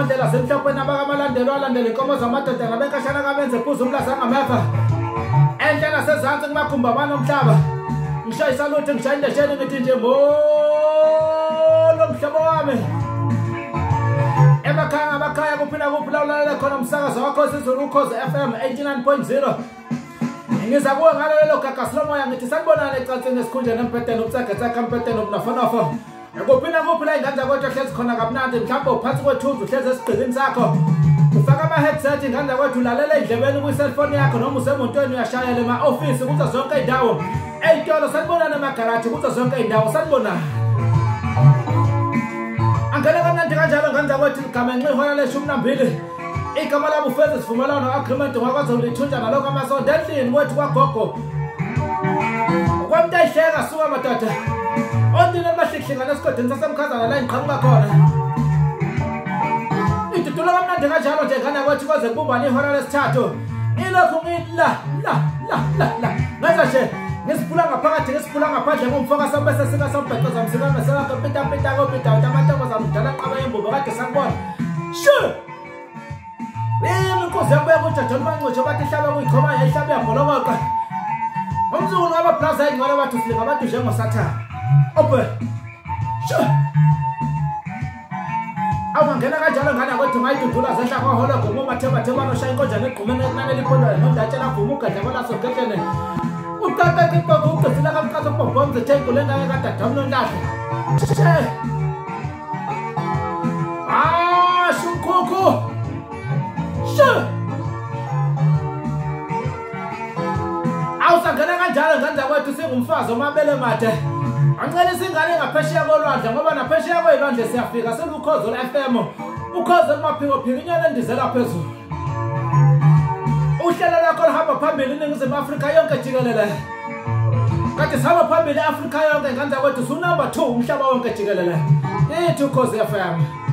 amandlela semhlophe nabakalandelo alandele inkomo zamadoda ngabekashana kabenze phuzu umlasa ngamefa enhle nasezantsi kumakhumba banomhlaba ngishayisa lutho ngishayile shene ngithi nje lo mhlobo wami emakhaya kuphila ulalela khona umsakazo wakho sizulu ukhoze FM 89.0 ngiza kuwe ngalo lelo gagasi lomoya ngithi sanibonana ecansini esikhundleni empedeni ubutsagetsa kampedeni obunafonofo kuphina kuphila ingane zakwethu hlezi khona kamnandi mhlawumbe uphansi kwethuzu hlezi esigqilini sakho ufaka ama-headset ingane zakwethu ulalela endlebeni kwi-cellphone yakho noma usemontweni uyashayela ema-ofisi kuzo zonke iy'ndawo ey'tolo sanibonana emagaraji kuzo zonke iy'ndawo sanibonana angele kamnandi kanjalo ngane zakwethu igama enxihola le-12 igama labo ufeze sivumelwano agreement ngakwazi ulithunja nalokho amasondo endlini kwethu kwagogo kwamntayihleka suka madoda ondini amahlihlingane esigodini sasemkhazana la ngiqhamuka khona idudula kamnandi kanjalo nje ngane kwethu koze kubumbane ihora lesithathu ilokhu ngila ngaza nje ngisipula ngaphakathi ngisipula ngaphandle ngomfoka sami bese sika sombheqoza msikame sekapita kopita amantombazana mdala qaba yembubo kade sakubona inkosi yakubuya kuJohn Mancutshe bathi ihlaba kuyikhoma yayihlaba yagolokoqa umzukulu wabablaza ingcwele bathi silinga abantu njengosathana ope awangena kanjalo ngane kwethu ngayidudula zehla kwaholo gomo matheba noshaya inkonjane egqumeni ekunanela iphondwane nondatshela vuma ugadla kwalaso getene utata kipoko ugqisila kamqaso kubhomze thengule ngake kadada umnontahle shukukhu awusangena kanjalo ngane zakwethu singumfazi omabele made ancelisa ingane ngaphesheya kolwandle ngoba naphesheya kwey'lwandle siyafika selukhozo la-FM ukhozo lumaphikophiko inyana endizela phezulu uhlelo lakho luhamba phambili iningizimu Afrika yonke jikelele kade sihamba phambili i-Afrika yonke ngane zakwethu su-number 2 umhlaba wonke jikelele ithi ukhozi FM